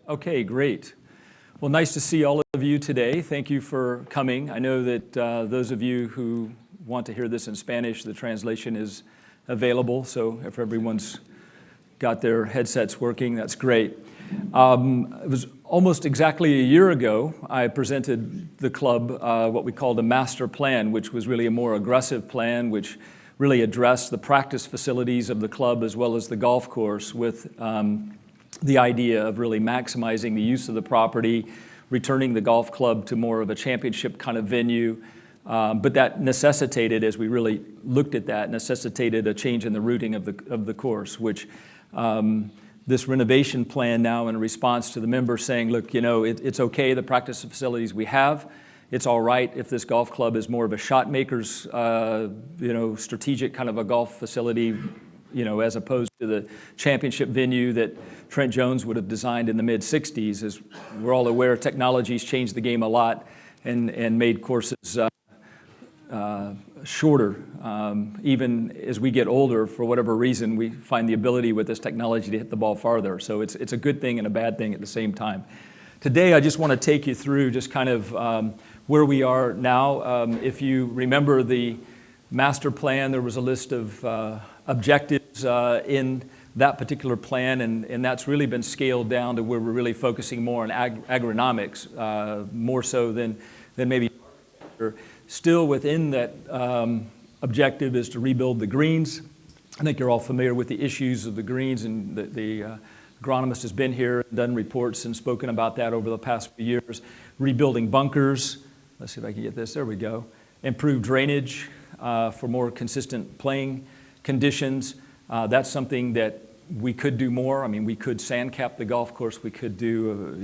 Okay, great. Well, nice to see all of you today. Thank you for coming. I know that those of you who want to hear this in Spanish, the translation is available, so if everyone's got their headsets working, that's great. It was almost exactly a year ago, I presented the club what we called a master plan, which was really a more aggressive plan, which really addressed the practice facilities of the club as well as the golf course with the idea of really maximizing the use of the property, returning the golf club to more of a championship kind of venue. But that necessitated, as we really looked at that, necessitated a change in the routing of the course, which this renovation plan now in response to the members saying, look, you know, it's okay, the practice facilities we have. It's all right if this golf club is more of a shot maker's, strategic kind of a golf facility, as opposed to the championship venue that Trent Jones would have designed in the mid-'60s. As we're all aware, technology's changed the game a lot and made courses shorter. Even as we get older, for whatever reason, we find the ability with this technology to hit the ball farther. So it's a good thing and a bad thing at the same time. Today, I just want to take you through just kind of where we are now. If you remember the master plan, there was a list of objectives in that particular plan, and that's really been scaled down to where we're really focusing more on agronomics, more so than maybe architecture. Still within that objective is to rebuild the greens. I think you're all familiar with the issues of the greens, and the agronomist has been here, done reports and spoken about that over the past few years. Rebuilding bunkers. Let's see if I can get this. There we go. Improved drainage for more consistent playing conditions. That's something that we could do more. I mean, we could sand cap the golf course. We could do,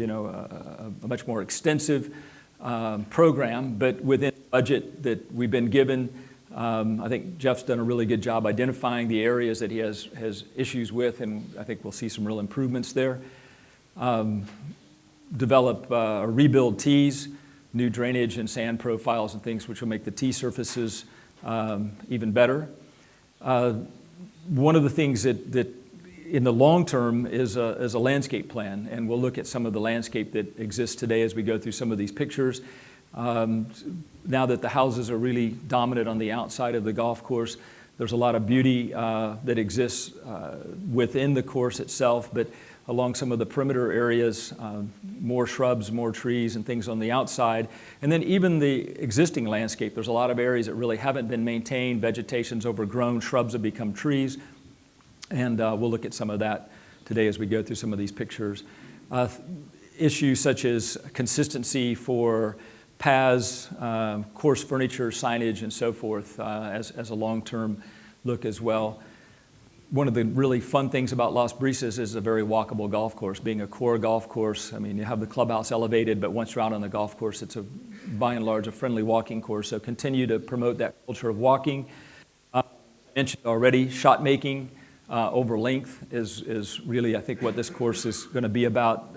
a much more extensive program, but within the budget that we've been given, I think Jeff's done a really good job identifying the areas that he has issues with, and I think we'll see some real improvements there. Develop or rebuild tees, new drainage and sand profiles and things which will make the tee surfaces even better. One of the things that in the long term is a landscape plan, and we'll look at some of the landscape that exists today as we go through some of these pictures. Now that the houses are really dominant on the outside of the golf course, there's a lot of beauty that exists within the course itself, but along some of the perimeter areas, more shrubs, more trees and things on the outside. And then even the existing landscape, there's a lot of areas that really haven't been maintained. Vegetation's overgrown, shrubs have become trees. And we'll look at some of that today as we go through some of these pictures. Issues such as consistency for paths, course furniture, signage, and so forth as a long-term look as well. One of the really fun things about Las Brisas is a very walkable golf course. Being a core golf course, I mean, you have the clubhouse elevated, but once you're out on the golf course, it's by and large a friendly walking course. So continue to promote that culture of walking. I mentioned already, shot making over length is really, I think, what this course is going to be about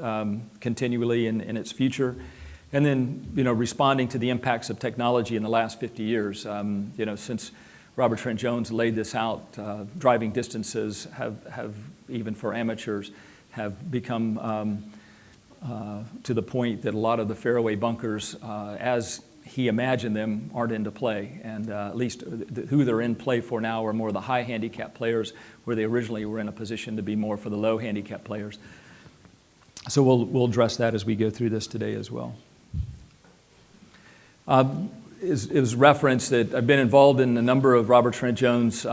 continually in its future. And then, responding to the impacts of technology in the last 50 years. Since Robert Trent Jones laid this out, driving distances have, even for amateurs, have become to the point that a lot of the fairway bunkers, as he imagined them, aren't into play. And at least who they're in play for now are more the high handicap players, where they originally were in a position to be more for the low handicap players. So we'll address that as we go through this today as well. It was referenced that I've been involved in a number of Robert Trent Jones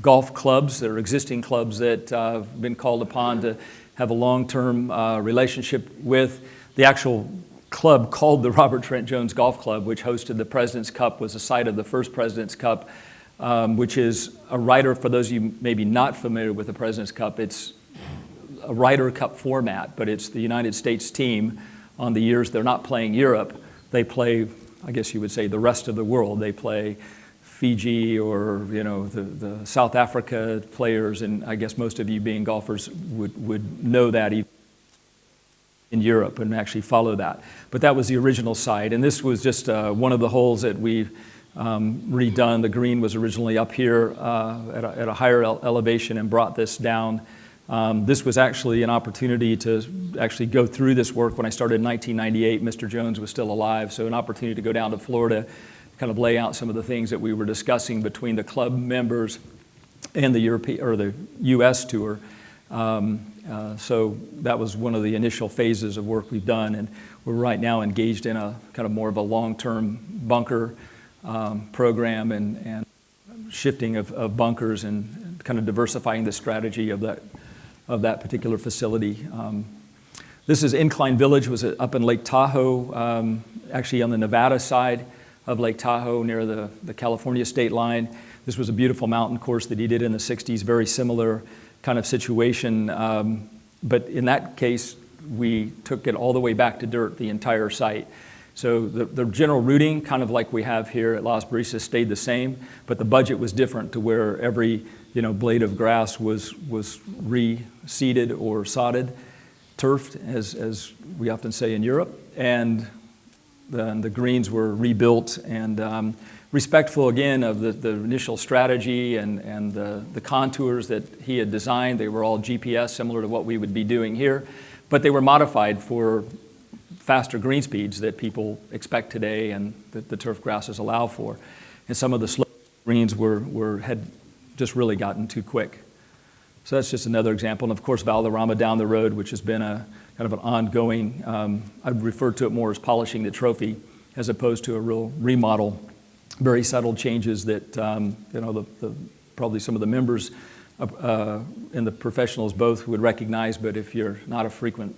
golf clubs. There are existing clubs that have been called upon to have a long-term relationship with. The actual club called the Robert Trent Jones Golf Club, which hosted the President's Cup, was the site of the first President's Cup, which is a Ryder, for those of you maybe not familiar with the President's Cup, it's a Ryder Cup format, but it's the United States team on the years they're not playing Europe. They play, I guess you would say, the rest of the world. They play Fiji or, the South Africa players, and I guess most of you being golfers would know that even in Europe and actually follow that. But that was the original site, and this was just one of the holes that we've redone. The green was originally up here at a higher elevation and brought this down. This was actually an opportunity to actually go through this work when I started in 1998. Mr. Jones was still alive, so an opportunity to go down to Florida, kind of lay out some of the things that we were discussing between the club members and the U.S. tour. So that was one of the initial phases of work we've done, and we're right now engaged in a kind of more of a long-term bunker program and shifting of bunkers and kind of diversifying the strategy of that particular facility. This is Incline Village, was up in Lake Tahoe, actually on the Nevada side of Lake Tahoe near the California state line. This was a beautiful mountain course that he did in the 60s, very similar kind of situation. But in that case, we took it all the way back to dirt, the entire site. So the general routing, kind of like we have here at Las Brisas, stayed the same, but the budget was different to where every blade of grass was reseeded or sodded, turfed, as we often say in Europe, and the greens were rebuilt and respectful again of the initial strategy and the contours that he had designed. They were all GPS, similar to what we would be doing here, but they were modified for faster green speeds that people expect today and that the turf grasses allow for. And some of the slow greens had just really gotten too quick. So that's just another example. And of course, Valderrama down the road, which has been a kind of an ongoing, I'd refer to it more as polishing the trophy as opposed to a real remodel. Very subtle changes that probably some of the members and the professionals both would recognize, but if you're not a frequent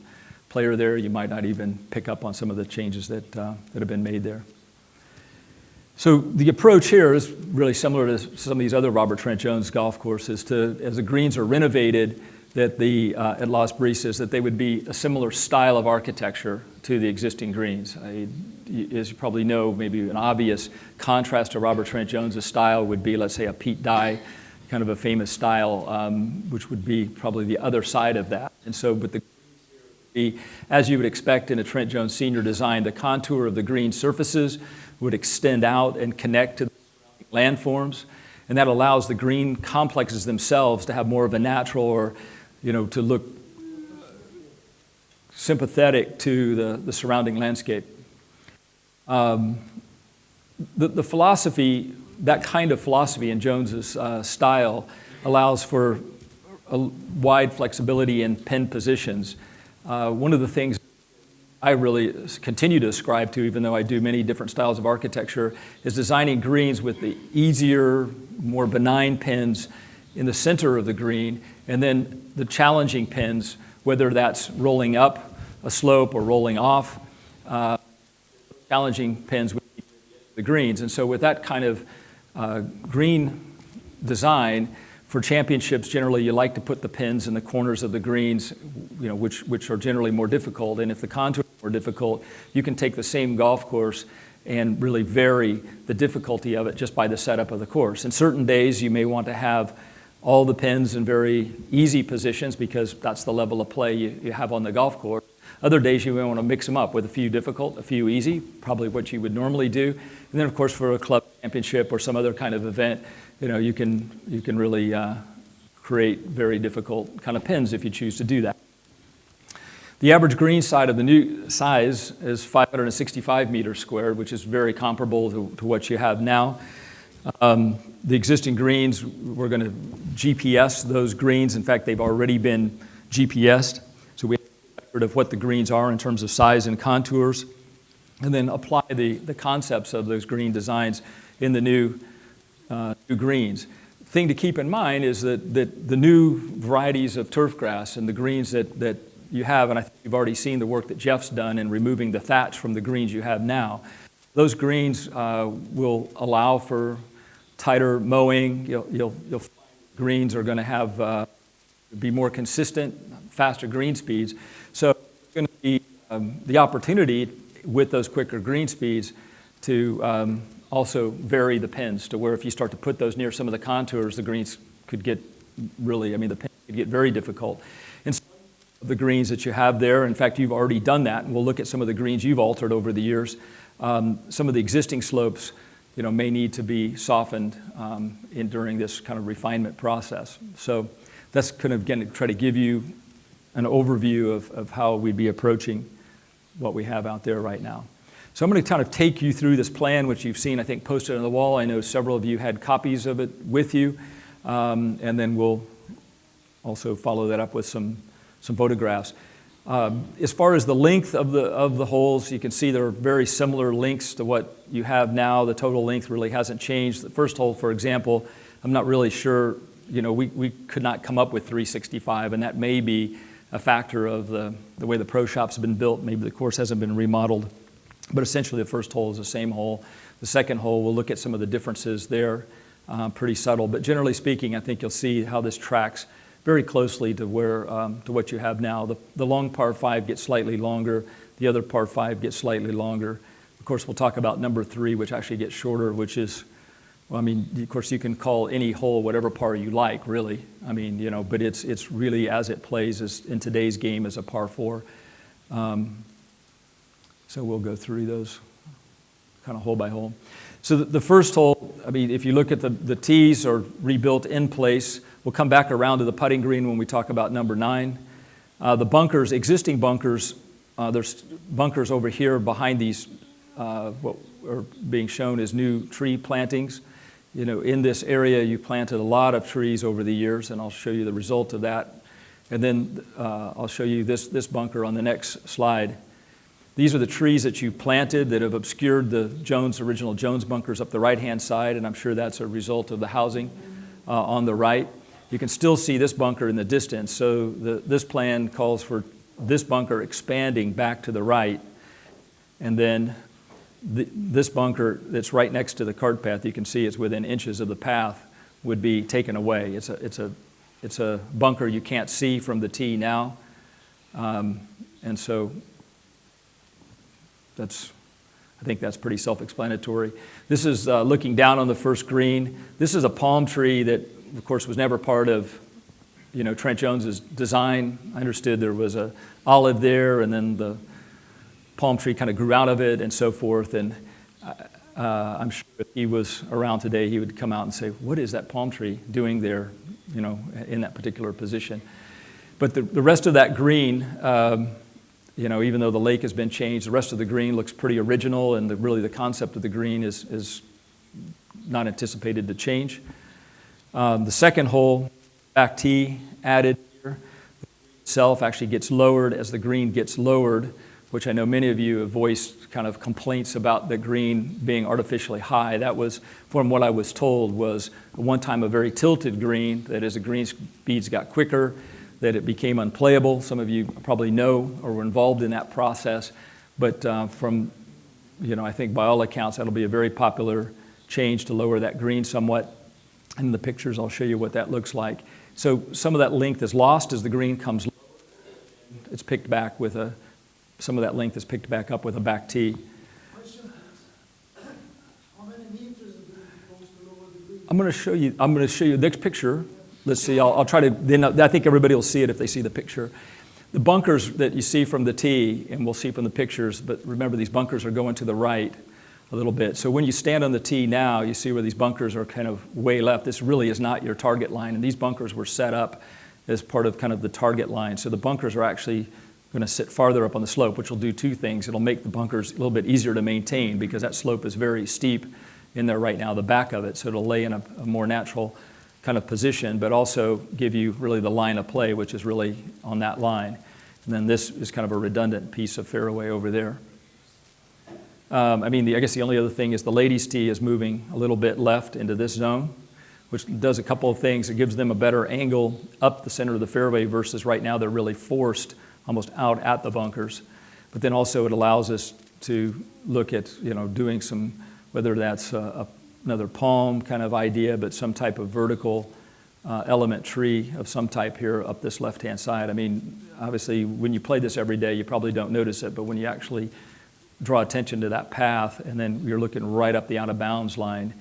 player there, you might not even pick up on some of the changes that have been made there. So the approach here is really similar to some of these other Robert Trent Jones golf courses. As the greens are renovated, that at Las Brisas, that they would be a similar style of architecture to the existing greens. As you probably know, maybe an obvious contrast to Robert Trent Jones' style would be, let's say, a Pete Dye, kind of a famous style, which would be probably the other side of that. And so, but the greens, as you would expect in a Trent Jones senior design, the contour of the green surfaces would extend out and connect to the landforms, and that allows the green complexes themselves to have more of a natural or to look sympathetic to the surrounding landscape. The philosophy, that kind of philosophy in Jones's style allows for a wide flexibility in pin positions. One of the things I really continue to ascribe to, even though I do many different styles of architecture, is designing greens with the easier, more benign pins in the center of the green, and then the challenging pins, whether that's rolling up a slope or rolling off, challenging pins with the greens. And so with that kind of green design, for championships, generally you like to put the pins in the corners of the greens, which are generally more difficult. And if the contours are more difficult, you can take the same golf course and really vary the difficulty of it just by the setup of the course. And certain days you may want to have all the pins in very easy positions because that's the level of play you have on the golf course. Other days you may want to mix them up with a few difficult, a few easy, probably what you would normally do. And then of course for a club championship or some other kind of event, you can really create very difficult kind of pins if you choose to do that. The average green side of the new size is 565 meters squared, which is very comparable to what you have now. The existing greens, we're going to GPS those greens. In fact, they've already been GPSed. So we have a record of what the greens are in terms of size and contours, and then apply the concepts of those green designs in the new greens. The thing to keep in mind is that the new varieties of turf grass and the greens that you have, and I think you've already seen the work that Jeff's done in removing the thatch from the greens you have now, those greens will allow for tighter mowing. Greens are going to have be more consistent, faster green speeds. So it's going to be the opportunity with those quicker green speeds to also vary the pins to where if you start to put those near some of the contours, the greens could get the pins could get very difficult. And some of the greens that you have there, in fact, you've already done that, and we'll look at some of the greens you've altered over the years. Some of the existing slopes, may need to be softened during this kind of refinement process. So that's kind of, again, to try to give you an overview of how we'd be approaching what we have out there right now. So I'm going to kind of take you through this plan, which you've seen, I think, posted on the wall. I know several of you had copies of it with you. And then we'll also follow that up with some photographs. As far as the length of the holes, you can see there are very similar lengths to what you have now. The total length really hasn't changed. The first hole, for example, I'm not really sure, we could not come up with 365, and that may be a factor of the way the pro shop's been built. Maybe the course hasn't been remodeled. But essentially the first hole is the same hole. The second hole, we'll look at some of the differences there, pretty subtle. But generally speaking, I think you'll see how this tracks very closely to what you have now. The long par 5 gets slightly longer. The other par 5 gets slightly longer. Of course, we'll talk about number 3, which actually gets shorter, which is, of course, you can call any hole whatever par you like, really. But it's really as it plays in today's game as a par 4. So we'll go through those kind of hole by hole. So the first hole, if you look at the tees are rebuilt in place. We'll come back around to the putting green when we talk about number 9. The bunkers, existing bunkers, there's bunkers over here behind these, what are being shown as new tree plantings. In this area, you planted a lot of trees over the years, and I'll show you the result of that. And then I'll show you this bunker on the next slide. These are the trees that you planted that have obscured the original Jones bunkers up the right-hand side, and I'm sure that's a result of the housing on the right. You can still see this bunker in the distance, so this plan calls for this bunker expanding back to the right, and then this bunker that's right next to the cart path, you can see it's within inches of the path, would be taken away. It's a bunker you can't see from the tee now, and so I think that's pretty self-explanatory. This is looking down on the first green. This is a palm tree that, of course, was never part of, Trent Jones's design. I understood there was a olive there, and then the palm tree kind of grew out of it, and so forth. And I'm sure if he was around today, he would come out and say, "What is that palm tree doing there, in that particular position?" But the rest of that green. Even though the lake has been changed, the rest of the green looks pretty original, and really the concept of the green is not anticipated to change. The second hole, back tee added here. The green itself actually gets lowered as the green gets lowered, which I know many of you have voiced kind of complaints about the green being artificially high. That was, from what I was told, was at one time a very tilted green, that as the green speeds got quicker, that it became unplayable. Some of you probably know or were involved in that process. But from, I think by all accounts, that'll be a very popular change to lower that green somewhat. In the pictures, I'll show you what that looks like. So some of that length is lost as the green comes lower. It's picked back with some of that length is picked back up with a back tee. How many meters are you supposed to lower the green? I'm going to show you the next picture. Let's see, I'll try to, then I think everybody will see it if they see the picture. The bunkers that you see from the tee, and we'll see from the pictures, but remember these bunkers are going to the right a little bit. So when you stand on the tee now, you see where these bunkers are kind of way left. This really is not your target line, and these bunkers were set up as part of kind of the target line. So the bunkers are actually going to sit farther up on the slope, which will do two things. It'll make the bunkers a little bit easier to maintain because that slope is very steep in there right now, the back of it. So it'll lay in a more natural kind of position, but also give you really the line of play, which is really on that line. And then this is kind of a redundant piece of fairway over there. I guess the only other thing is the ladies' tee is moving a little bit left into this zone, which does a couple of things. It gives them a better angle up the center of the fairway versus right now they're really forced almost out at the bunkers. But then also it allows us to look at, doing some, whether that's another palm kind of idea, but some type of vertical element tree of some type here up this left-hand side. Obviously, when you play this every day, you probably don't notice it, but when you actually draw attention to that path and then you're looking right up the out-of-bounds line,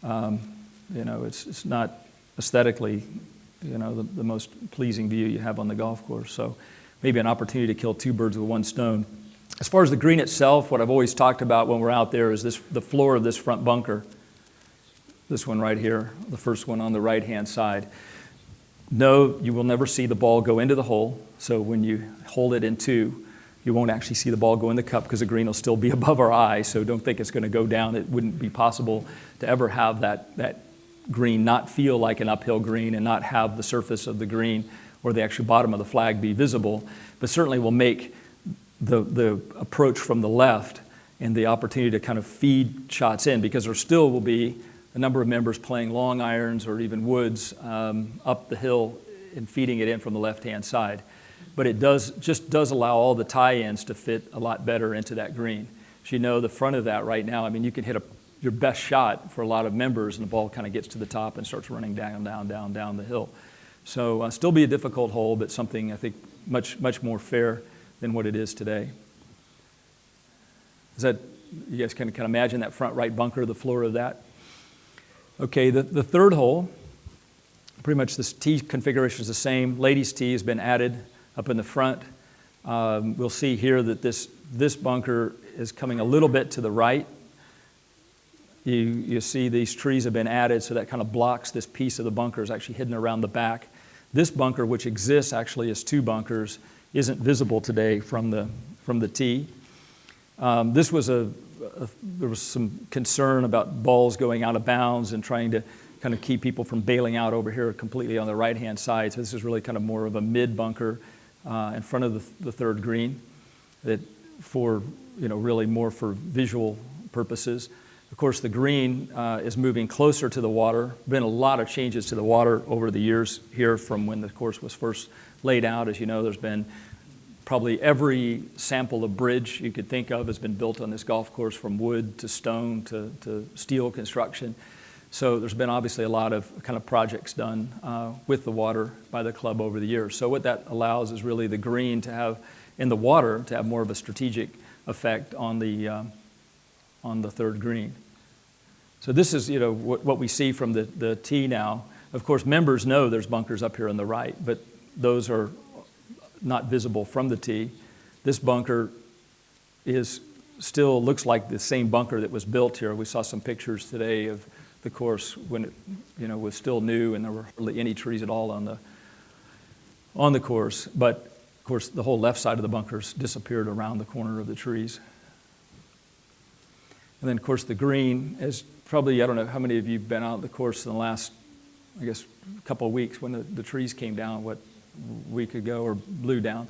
it's not aesthetically, the most pleasing view you have on the golf course. So maybe an opportunity to kill two birds with one stone. As far as the green itself, what I've always talked about when we're out there is the floor of this front bunker. This one right here, the first one on the right-hand side. No, you will never see the ball go into the hole. So when you hold it in two, you won't actually see the ball go in the cup because the green will still be above our eye. So don't think it's going to go down. It wouldn't be possible to ever have that green not feel like an uphill green and not have the surface of the green or the actual bottom of the flag be visible. But certainly will make the approach from the left and the opportunity to kind of feed shots in, because there still will be a number of members playing long irons or even woods up the hill and feeding it in from the left-hand side. But it does allow all the tie-ins to fit a lot better into that green. As you know, the front of that right now, I mean, you can hit your best shot for a lot of members, and the ball kind of gets to the top and starts running down the hill. So still be a difficult hole, but something I think much more fair than what it is today. Is that, you guys can kind of imagine that front right bunker, the floor of that? Okay, the third hole, pretty much this tee configuration is the same. Ladies' tee has been added up in the front. We'll see here that this bunker is coming a little bit to the right. You see these trees have been added, so that kind of blocks this piece of the bunker. Is actually hidden around the back. This bunker, which exists actually as two bunkers, isn't visible today from the tee. This was there was some concern about balls going out of bounds and trying to kind of keep people from bailing out over here completely on the right-hand side. So this is really kind of more of a mid-bunker in front of the third green, that for, really more for visual purposes. Of course, the green is moving closer to the water. Been a lot of changes to the water over the years here from when the course was first laid out. As you know, there's been probably every sample of bridge you could think of has been built on this golf course, from wood to stone to steel construction. So there's been obviously a lot of kind of projects done with the water by the club over the years. So what that allows is really the green to have, in the water, to have more of a strategic effect on the third green. So this is, what we see from the tee now. Of course, members know there's bunkers up here on the right, but those are not visible from the tee. This bunker still looks like the same bunker that was built here. We saw some pictures today of the course when it was still new and there were hardly any trees at all on the course. But of course, the whole left side of the bunkers disappeared around the corner of the trees. And then, of course, the green is probably, I don't know how many of you have been out on the course in the last, I guess, couple of weeks when the trees came down, a week ago, or blew down.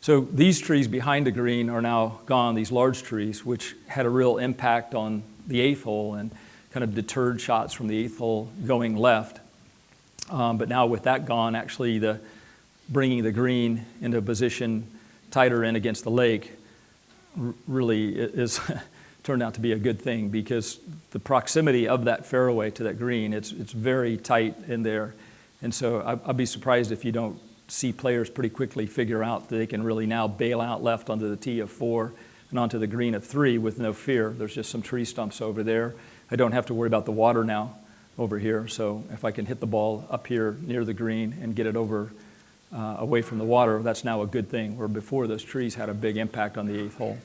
So these trees behind the green are now gone, these large trees, which had a real impact on the eighth hole and kind of deterred shots from the eighth hole going left. But now with that gone, actually bringing the green into a position tighter in against the lake really is turned out to be a good thing, because the proximity of that fairway to that green, it's very tight in there. And so I'd be surprised if you don't see players pretty quickly figure out that they can really now bail out left onto the tee of 4 and onto the green of 3 with no fear. There's just some tree stumps over there. I don't have to worry about the water now over here. So if I can hit the ball up here near the green and get it over away from the water, that's now a good thing, where before those trees had a big impact on the eighth hole.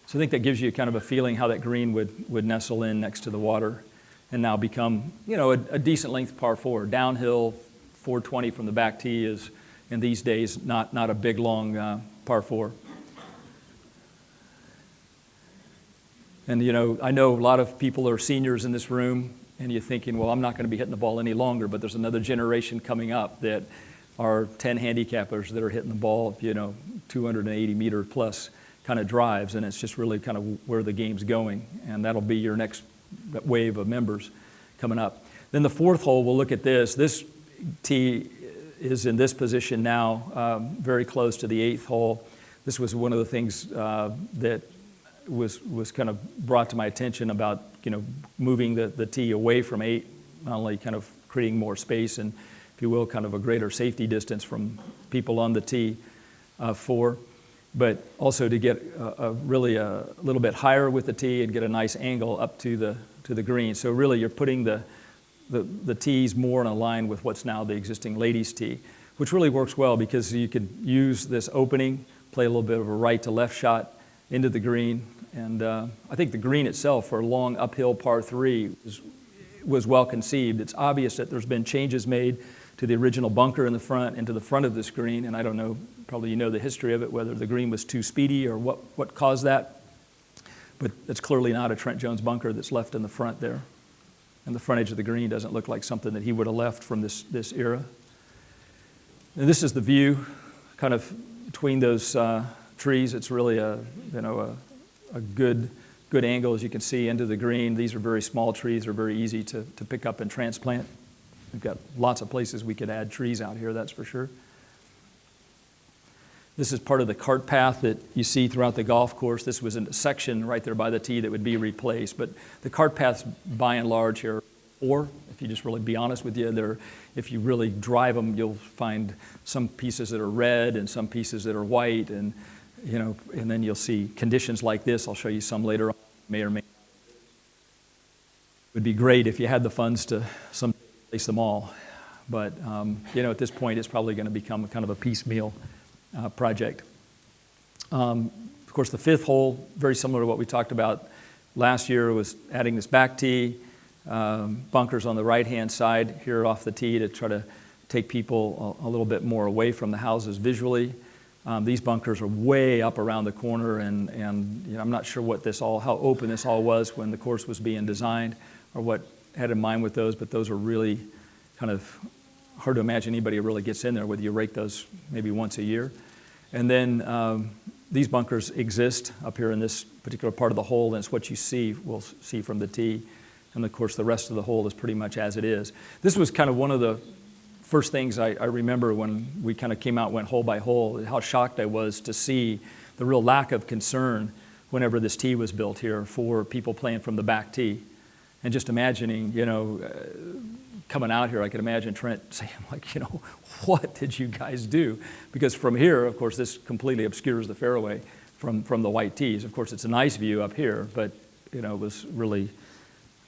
So I think that gives you kind of a feeling how that green would nestle in next to the water and now become, a decent length par 4. Downhill, 420 from the back tee is, in these days, not a big, long par 4. And, I know a lot of people are seniors in this room, and you're thinking, well, I'm not going to be hitting the ball any longer, but there's another generation coming up that are 10 handicappers that are hitting the ball, 280 meter plus kind of drives, and it's just really kind of where the game's going, and that'll be your next wave of members coming up. Then the fourth hole, we'll look at this. This tee is in this position now, very close to the eighth hole. This was one of the things that was kind of brought to my attention about, moving the tee away from 8, not only kind of creating more space and, if you will, kind of a greater safety distance from people on the tee 4, but also to get really a little bit higher with the tee and get a nice angle up to the green. So really you're putting the tees more in a line with what's now the existing ladies' tee, which really works well because you could use this opening, play a little bit of a right to left shot into the green. And I think the green itself for a long uphill par 3 was well conceived. It's obvious that there's been changes made to the original bunker in the front and to the front of this green. And I don't know, probably you know the history of it, whether the green was too speedy or what caused that. But it's clearly not a Trent Jones bunker that's left in the front there. And the front edge of the green doesn't look like something that he would have left from this era. And this is the view kind of between those trees. It's really a good angle, as you can see, into the green. These are very small trees. They're very easy to pick up and transplant. We've got lots of places we could add trees out here, that's for sure. This is part of the cart path that you see throughout the golf course. This was a section right there by the tee that would be replaced. But the cart paths, by and large, here, or if you just really be honest with you, if you really drive them, you'll find some pieces that are red and some pieces that are white, and then you'll see conditions like this. I'll show you some later on. May or may not. It would be great if you had the funds to replace them all, but at this point, it's probably going to become kind of a piecemeal project. Of course, the fifth hole, very similar to what we talked about last year, was adding this back tee, bunkers on the right-hand side here off the tee to try to take people a little bit more away from the houses visually. These bunkers are way up around the corner, and I'm not sure how open this all was when the course was being designed, or what had in mind with those, but those are really kind of hard to imagine anybody really gets in there, whether you rake those maybe once a year. And then these bunkers exist up here in this particular part of the hole, and it's what we'll see from the tee. And of course, the rest of the hole is pretty much as it is. This was kind of one of the first things I remember when we kind of came out and went hole by hole, how shocked I was to see the real lack of concern whenever this tee was built here for people playing from the back tee. And just imagining, coming out here, I could imagine Trent saying, what did you guys do? Because from here, of course, this completely obscures the fairway from the white tees. Of course, it's a nice view up here, but, it was really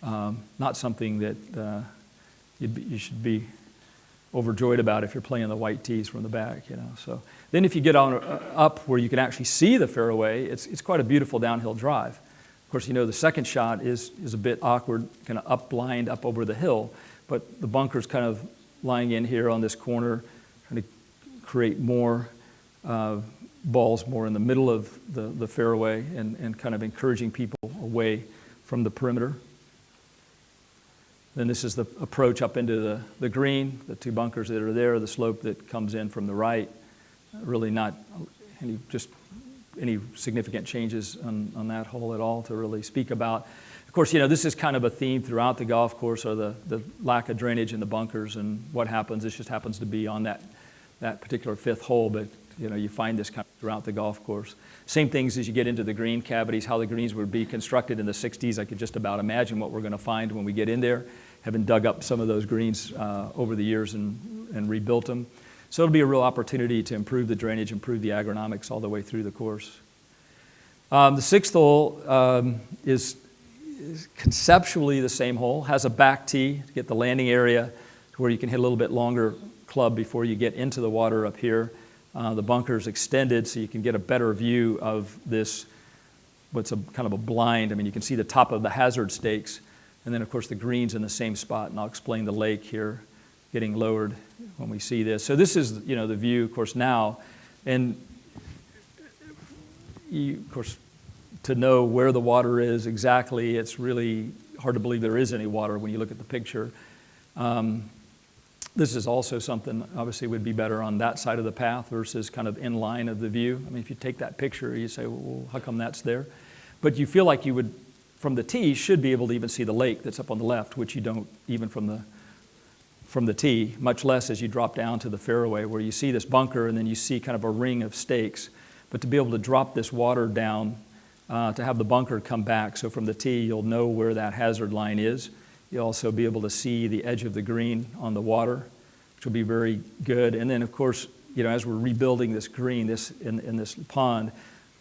not something that you should be overjoyed about if you're playing the white tees from the back, So then if you get on up where you can actually see the fairway, it's quite a beautiful downhill drive. Of course, the second shot is a bit awkward, kind of blind up over the hill, but the bunker's kind of lying in here on this corner, trying to create more balls more in the middle of the fairway and kind of encouraging people away from the perimeter. Then this is the approach up into the green, the two bunkers that are there, the slope that comes in from the right. Really not any significant changes on that hole at all to really speak about. Of course, this is kind of a theme throughout the golf course, or the lack of drainage in the bunkers and what happens. This just happens to be on that particular fifth hole, but you find this kind of throughout the golf course. Same things as you get into the green cavities, how the greens would be constructed in the 60s. I could just about imagine what we're going to find when we get in there, having dug up some of those greens over the years and rebuilt them. So it'll be a real opportunity to improve the drainage, improve the agronomics all the way through the course. The sixth hole is conceptually the same hole, has a back tee to get the landing area to where you can hit a little bit longer club before you get into the water up here. The bunker's extended so you can get a better view of this, what's kind of a blind. I mean, you can see the top of the hazard stakes, and then of course the green's in the same spot, and I'll explain the lake here getting lowered when we see this. So this is, the view, of course, now, and of course, to know where the water is exactly, it's really hard to believe there is any water when you look at the picture. This is also something, obviously, would be better on that side of the path versus kind of in line of the view. I mean, if you take that picture, you say, well, how come that's there? But you feel like you would, from the tee, should be able to even see the lake that's up on the left, which you don't even from the tee, much less as you drop down to the fairway where you see this bunker and then you see kind of a ring of stakes. But to be able to drop this water down, to have the bunker come back, so from the tee you'll know where that hazard line is. You'll also be able to see the edge of the green on the water, which will be very good. And then, of course, as we're rebuilding this green, in this pond,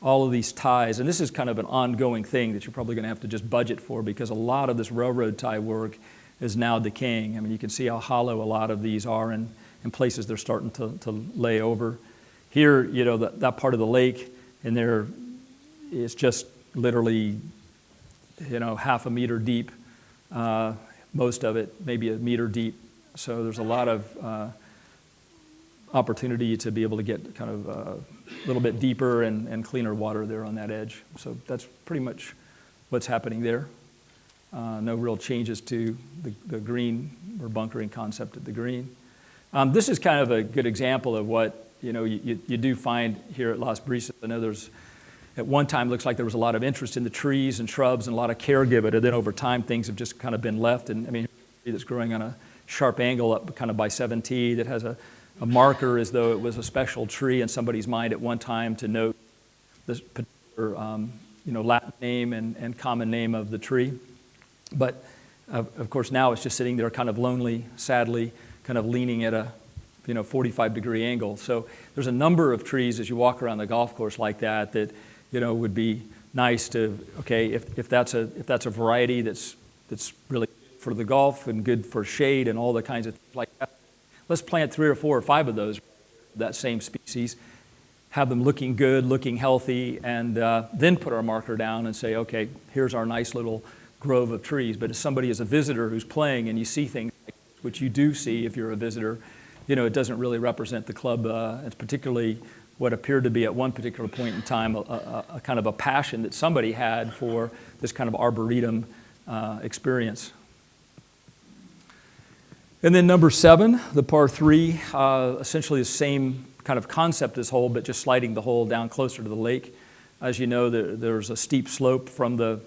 all of these ties, and this is kind of an ongoing thing that you're probably going to have to just budget for because a lot of this railroad tie work is now decaying. I mean, you can see how hollow a lot of these are in places they're starting to lay over. Here, that part of the lake, and there it's just literally, half a meter deep. Most of it maybe a meter deep. So there's a lot of opportunity to be able to get kind of a little bit deeper and cleaner water there on that edge. So that's pretty much what's happening there. No real changes to the green or bunkering concept at the green. This is kind of a good example of what you do find here at Las Brisas. I know at one time looks like there was a lot of interest in the trees and shrubs and a lot of care given, and then over time things have just kind of been left. And I mean, it's growing on a sharp angle up kind of by 7T that has a marker as though it was a special tree in somebody's mind at one time to note this particular Latin name and common name of the tree. But of course now it's just sitting there kind of lonely, sadly, kind of leaning at a 45-degree angle. So there's a number of trees as you walk around the golf course like that would be nice to, if that's a variety that's really good for the golf and good for shade and all the kinds of things like that, let's plant 3 or 4 or 5 of those, that same species, have them looking good, looking healthy, and then put our marker down and say, okay, here's our nice little grove of trees. But as somebody as a visitor who's playing and you see things like this, which you do see if you're a visitor, it doesn't really represent the club. It's particularly what appeared to be at one particular point in time a kind of a passion that somebody had for this kind of arboretum experience. And then number 7, the par 3, essentially the same kind of concept as hole, but just sliding the hole down closer to the lake. As you know, there's a steep slope from the